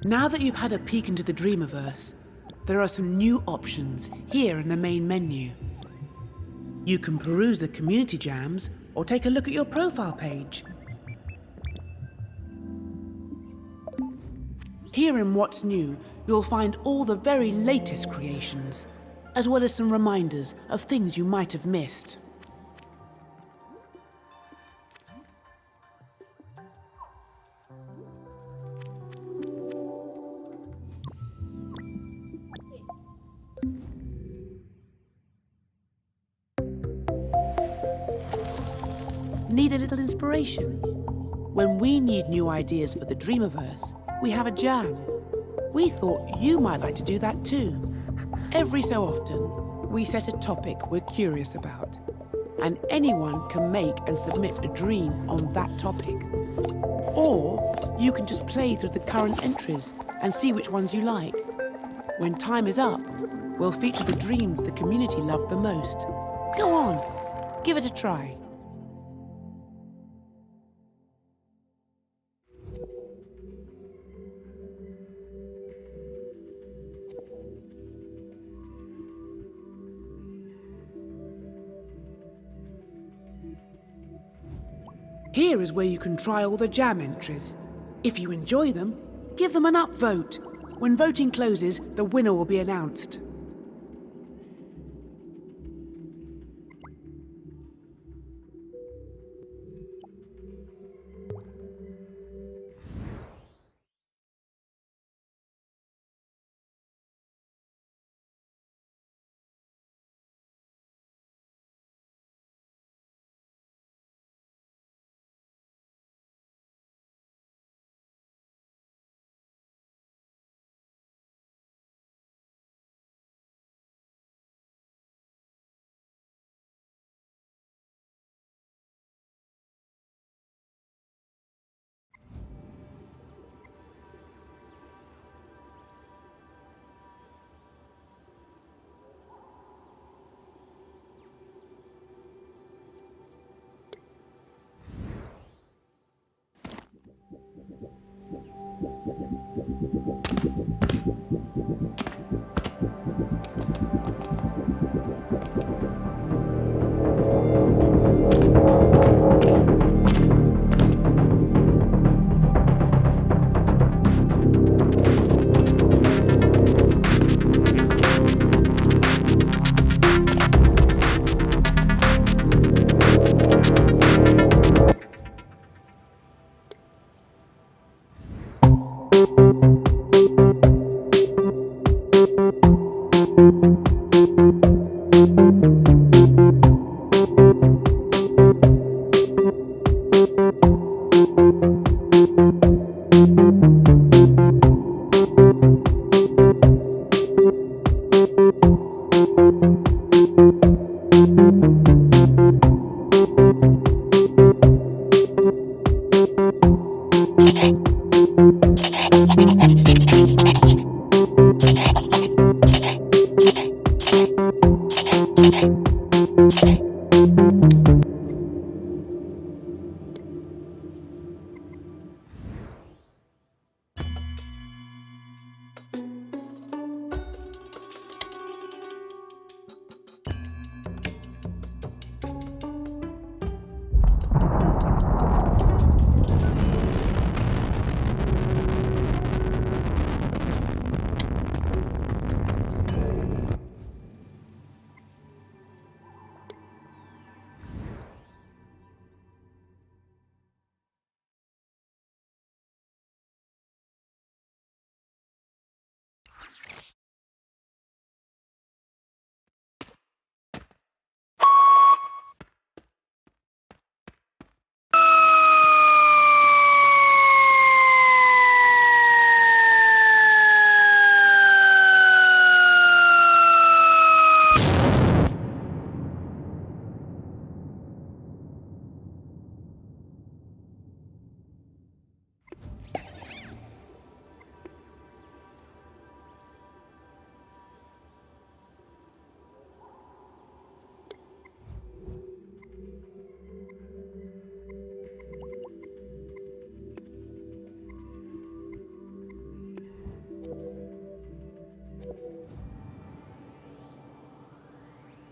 Now that you've had a peek into the Dreamiverse, there are some new options here in the main menu. You can peruse the community jams or take a look at your profile page. Here in What's New, you'll find all the very latest creations, as well as some reminders of things you might have missed. Need a little inspiration? When we need new ideas for the Dreamiverse, we have a jam. We thought you might like to do that too. Every so often, we set a topic we're curious about, and anyone can make and submit a dream on that topic. Or you can just play through the current entries and see which ones you like. When time is up, we'll feature the dreams the community loved the most. Go on, give it a try. Here is where you can try all the jam entries. If you enjoy them, give them an upvote. When voting closes, the winner will be announced.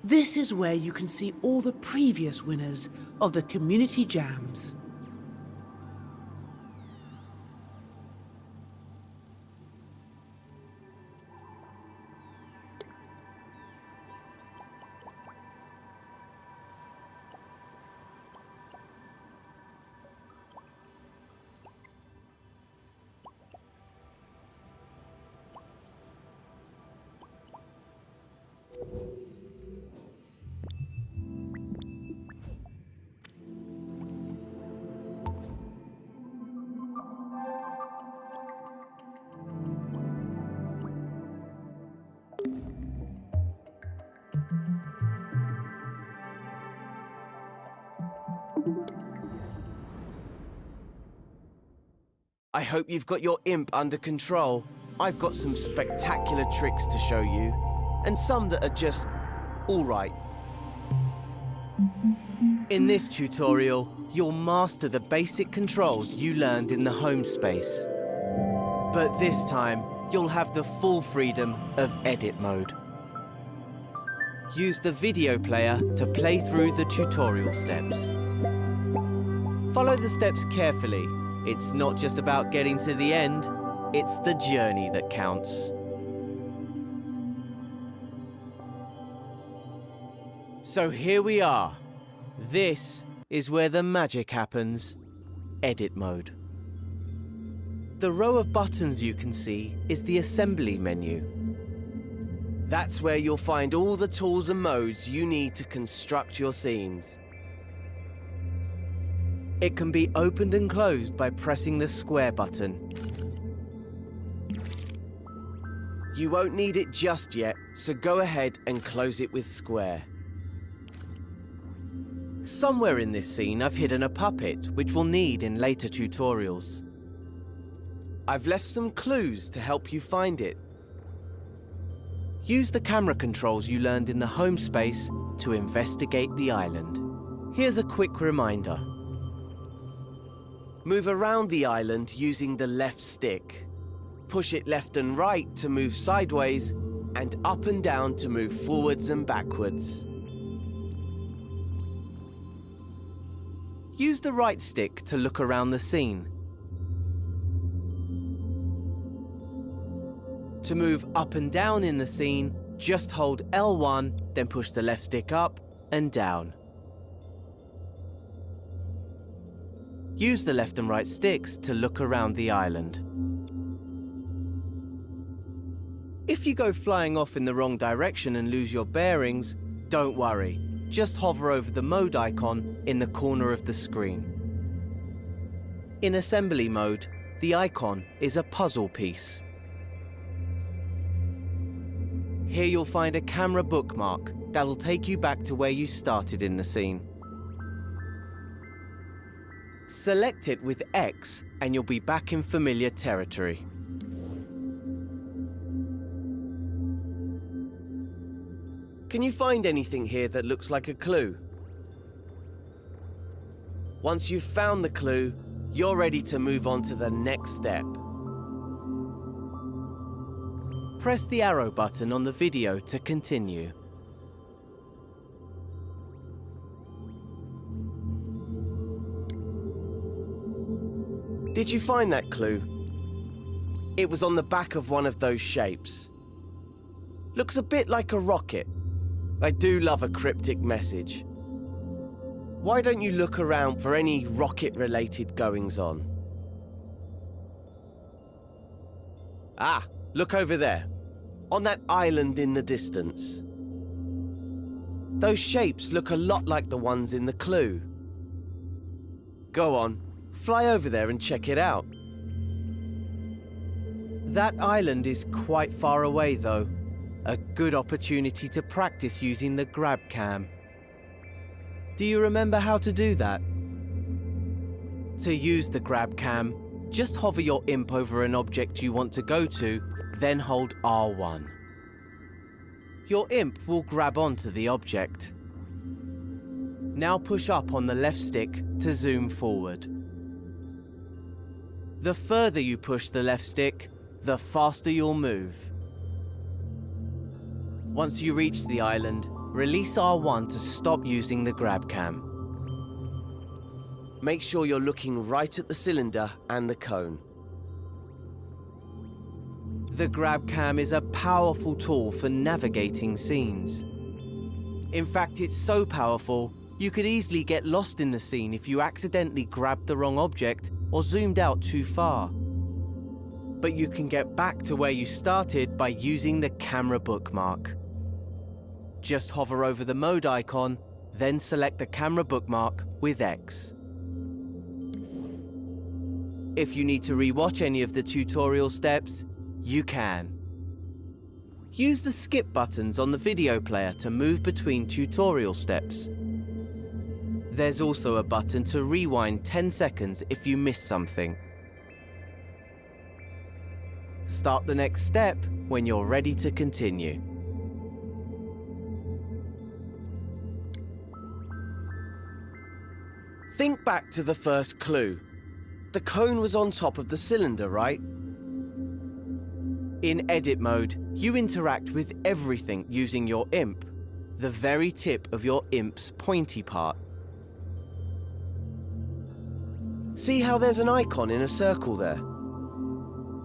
This is where you can see all the previous winners of the community jams. I hope you've got your imp under control. I've got some spectacular tricks to show you, and some that are just all right. In this tutorial, you'll master the basic controls you learned in the home space. But this time, you'll have the full freedom of edit mode. Use the video player to play through the tutorial steps. Follow the steps carefully. It's not just about getting to the end, it's the journey that counts. So here we are. This is where the magic happens. Edit mode. The row of buttons you can see is the assembly menu. That's where you'll find all the tools and modes you need to construct your scenes. It can be opened and closed by pressing the square button. You won't need it just yet, so go ahead and close it with square. Somewhere in this scene I've hidden a puppet, which we'll need in later tutorials. I've left some clues to help you find it. Use the camera controls you learned in the home space to investigate the island. Here's a quick reminder. Move around the island using the left stick. Push it left and right to move sideways, and up and down to move forwards and backwards. Use the right stick to look around the scene. To move up and down in the scene, just hold L1, then push the left stick up and down. Use the left and right sticks to look around the island. If you go flying off in the wrong direction and lose your bearings, don't worry. Just hover over the mode icon in the corner of the screen. In assembly mode, the icon is a puzzle piece. Here you'll find a camera bookmark that'll take you back to where you started in the scene. Select it with X and you'll be back in familiar territory. Can you find anything here that looks like a clue? Once you've found the clue, you're ready to move on to the next step. Press the arrow button on the video to continue. Did you find that clue? It was on the back of one of those shapes. Looks a bit like a rocket. I do love a cryptic message. Why don't you look around for any rocket-related goings-on? Ah, look over there, on that island in the distance. Those shapes look a lot like the ones in the clue. Go on, fly over there and check it out. That island is quite far away though. A good opportunity to practice using the grab cam. Do you remember how to do that? To use the grab cam, just hover your imp over an object you want to go to, then hold R1. Your imp will grab onto the object. Now push up on the left stick to zoom forward. The further you push the left stick, the faster you'll move. Once you reach the island, Release R1 to stop using the grab cam. Make sure you're looking right at the cylinder and the cone. The grab cam is a powerful tool for navigating scenes. In fact, it's so powerful, you could easily get lost in the scene if you accidentally grabbed the wrong object or zoomed out too far. But you can get back to where you started by using the camera bookmark. Just hover over the mode icon, then select the camera bookmark with X. If you need to rewatch any of the tutorial steps, you can. Use the skip buttons on the video player to move between tutorial steps. There's also a button to rewind 10 seconds if you miss something. Start the next step when you're ready to continue. Think back to the first clue. The cone was on top of the cylinder, right? In edit mode, you interact with everything using your imp, the very tip of your imp's pointy part. See how there's an icon in a circle there?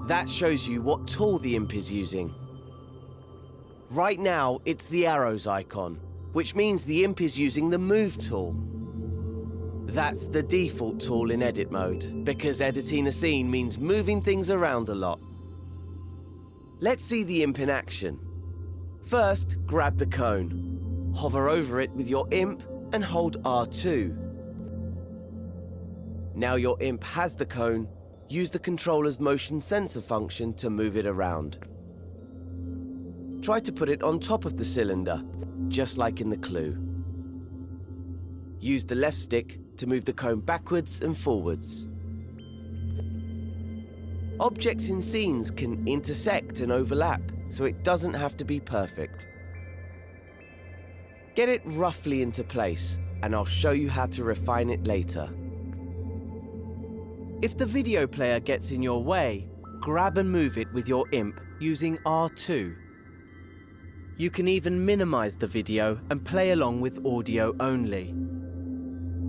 That shows you what tool the imp is using. Right now, it's the arrows icon, which means the imp is using the move tool. That's the default tool in edit mode, because editing a scene means moving things around a lot. Let's see the imp in action. First, grab the cone. Hover over it with your imp and hold R2. Now your imp has the cone, use the controller's motion sensor function to move it around. Try to put it on top of the cylinder, just like in the clue. Use the left stick to move the cone backwards and forwards. Objects in scenes can intersect and overlap, so it doesn't have to be perfect. Get it roughly into place, and I'll show you how to refine it later. If the video player gets in your way, grab and move it with your imp using R2. You can even minimize the video and play along with audio only.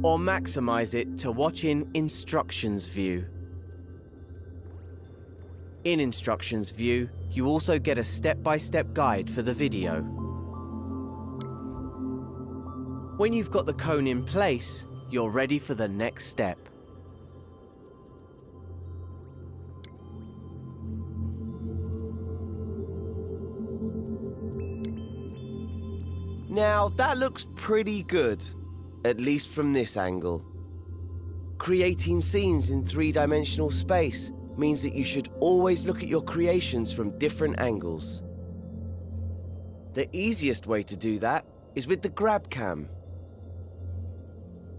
Or maximize it to watch in Instructions View. In Instructions View, you also get a step-by-step guide for the video. When you've got the cone in place, you're ready for the next step. Now, that looks pretty good, at least from this angle. Creating scenes in three-dimensional space means that you should always look at your creations from different angles. The easiest way to do that is with the grab cam.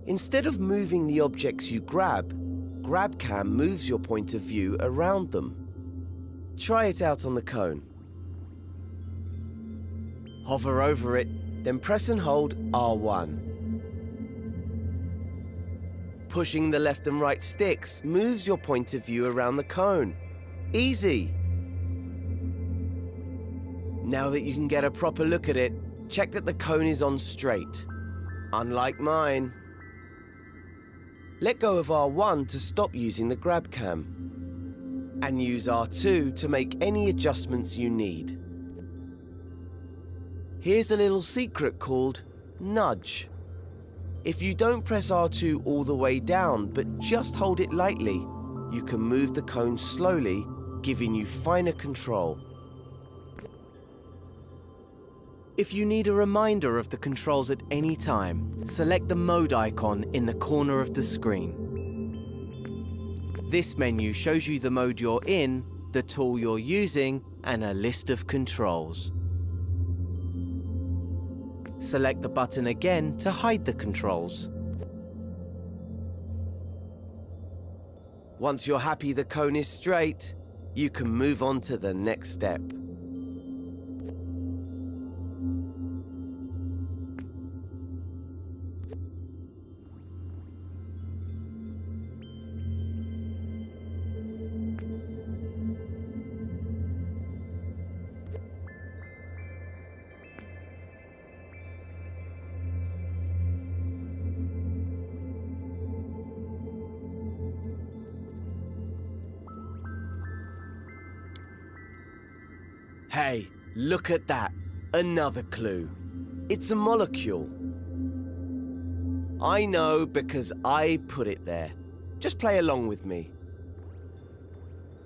Instead of moving the objects you grab, grab cam moves your point of view around them. Try it out on the cone. Hover over it, then press and hold R1. Pushing the left and right sticks moves your point of view around the cone. Easy! Now that you can get a proper look at it, check that the cone is on straight. Unlike mine. Let go of R1 to stop using the grab cam. And use R2 to make any adjustments you need. Here's a little secret called nudge. If you don't press R2 all the way down, but just hold it lightly, you can move the cone slowly, giving you finer control. If you need a reminder of the controls at any time, select the mode icon in the corner of the screen. This menu shows you the mode you're in, the tool you're using, and a list of controls. Select the button again to hide the controls. Once you're happy the cone is straight, you can move on to the next step. Hey, look at that. Another clue. It's a molecule. I know because I put it there. Just play along with me.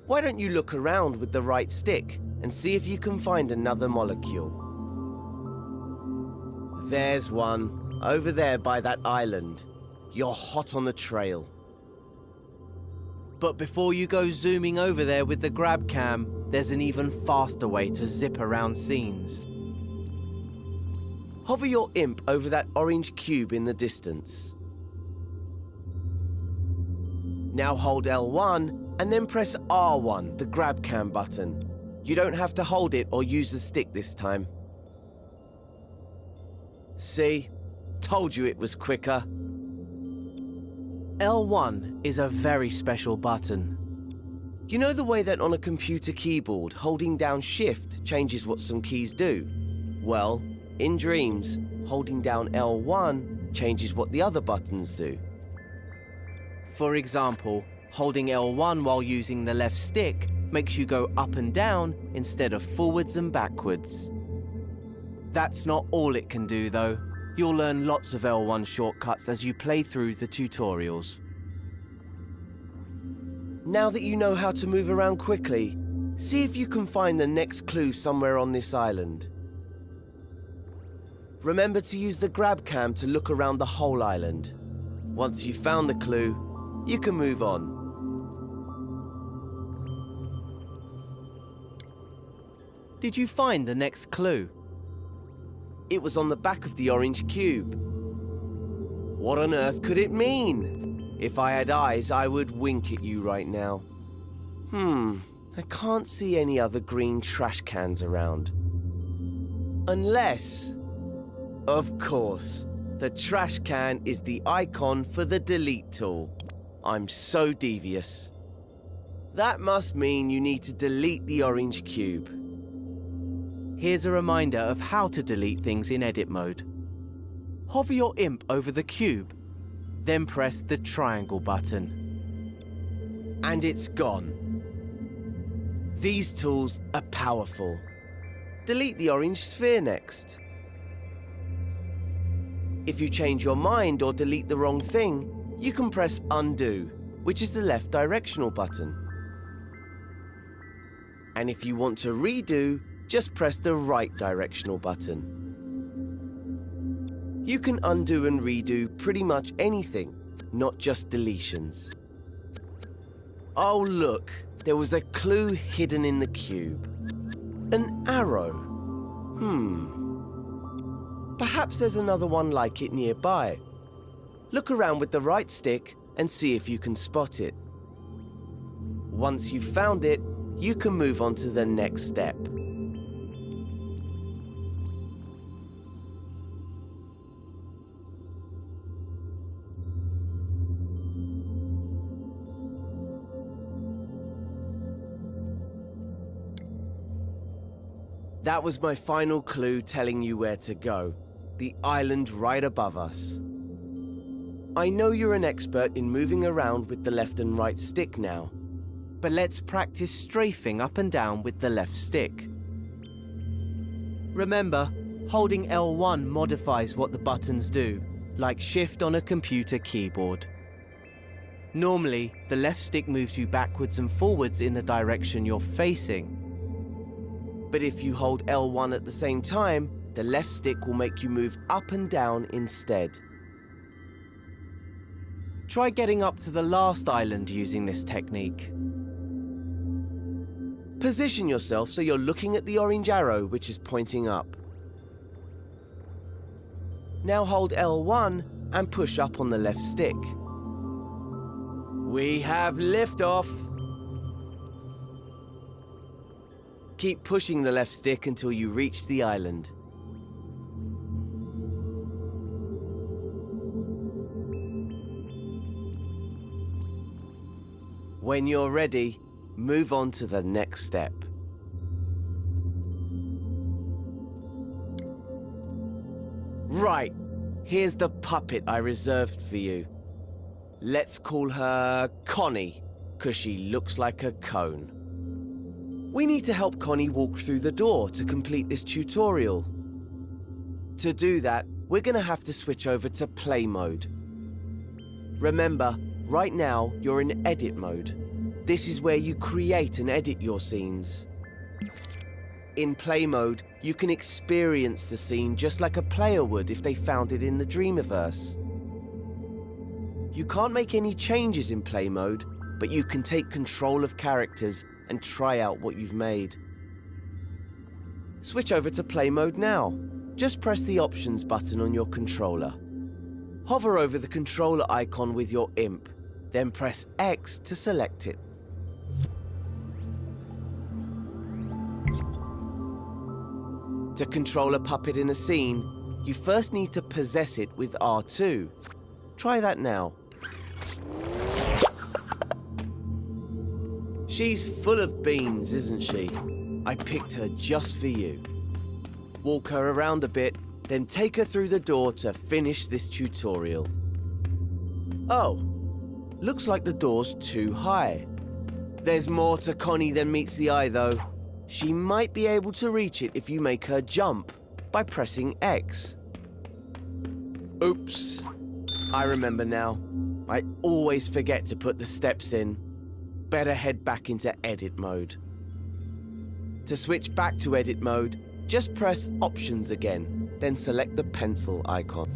Why don't you look around with the right stick and see if you can find another molecule? There's one, over there by that island. You're hot on the trail. But before you go zooming over there with the grab cam, there's an even faster way to zip around scenes. Hover your imp over that orange cube in the distance. Now hold L1 and then press R1, the grab cam button. You don't have to hold it or use the stick this time. See? Told you it was quicker. L1 is a very special button. You know the way that on a computer keyboard, holding down Shift changes what some keys do? Well, in Dreams, holding down L1 changes what the other buttons do. For example, holding L1 while using the left stick makes you go up and down instead of forwards and backwards. That's not all it can do though. You'll learn lots of L1 shortcuts as you play through the tutorials. Now that you know how to move around quickly, see if you can find the next clue somewhere on this island. Remember to use the grab cam to look around the whole island. Once you've found the clue, you can move on. Did you find the next clue? It was on the back of the orange cube. What on earth could it mean? If I had eyes, I would wink at you right now. I can't see any other green trash cans around. Unless, of course, the trash can is the icon for the delete tool. I'm so devious. That must mean you need to delete the orange cube. Here's a reminder of how to delete things in edit mode. Hover your imp over the cube, then press the triangle button. And it's gone. These tools are powerful. Delete the orange sphere next. If you change your mind or delete the wrong thing, you can press undo, which is the left directional button. And if you want to redo, just press the right directional button. You can undo and redo pretty much anything, not just deletions. Oh look, there was a clue hidden in the cube. An arrow. Perhaps there's another one like it nearby. Look around with the right stick and see if you can spot it. Once you've found it, you can move on to the next step. That was my final clue telling you where to go. The island right above us. I know you're an expert in moving around with the left and right stick now, but let's practice strafing up and down with the left stick. Remember, holding L1 modifies what the buttons do, like Shift on a computer keyboard. Normally, the left stick moves you backwards and forwards in the direction you're facing. But if you hold L1 at the same time, the left stick will make you move up and down instead. Try getting up to the last island using this technique. Position yourself so you're looking at the orange arrow which is pointing up. Now hold L1 and push up on the left stick. We have liftoff! Keep pushing the left stick until you reach the island. When you're ready, move on to the next step. Right, here's the puppet I reserved for you. Let's call her Connie, 'cause she looks like a cone. We need to help Connie walk through the door to complete this tutorial. To do that, we're going to have to switch over to play mode. Remember, right now you're in edit mode. This is where you create and edit your scenes. In play mode, you can experience the scene just like a player would if they found it in the Dreamiverse. You can't make any changes in play mode, but you can take control of characters and try out what you've made. Switch over to play mode now. Just press the options button on your controller. Hover over the controller icon with your imp, then press X to select it. To control a puppet in a scene, you first need to possess it with R2. Try that now. She's full of beans, isn't she? I picked her just for you. Walk her around a bit, then take her through the door to finish this tutorial. Oh, looks like the door's too high. There's more to Connie than meets the eye, though. She might be able to reach it if you make her jump by pressing X. Oops. I remember now. I always forget to put the steps in. Better head back into edit mode. To switch back to edit mode, just press Options again, then select the pencil icon.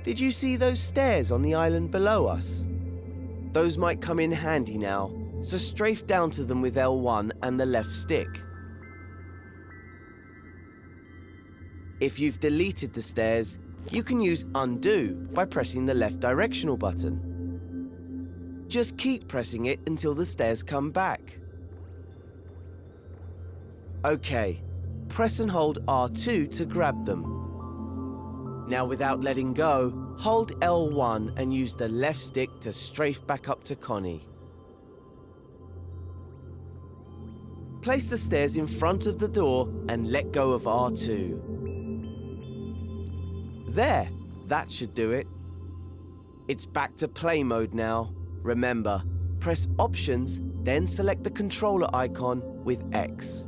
Did you see those stairs on the island below us? Those might come in handy now, so strafe down to them with L1 and the left stick. If you've deleted the stairs, you can use Undo by pressing the left directional button. Just keep pressing it until the stairs come back. Okay, press and hold R2 to grab them. Now without letting go, hold L1 and use the left stick to strafe back up to Connie. Place the stairs in front of the door and let go of R2. There, that should do it. It's back to play mode now. Remember, press Options, then select the controller icon with X.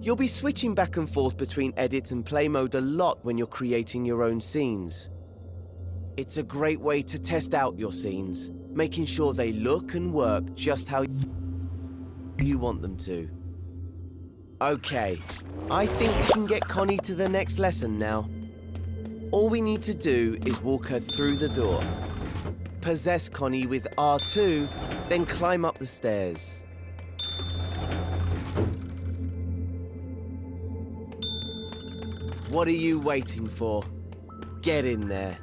You'll be switching back and forth between edit and play mode a lot when you're creating your own scenes. It's a great way to test out your scenes, making sure they look and work just how you want them to. Okay, I think we can get Connie to the next lesson now. All we need to do is walk her through the door. Possess Connie with R2, then climb up the stairs. What are you waiting for? Get in there.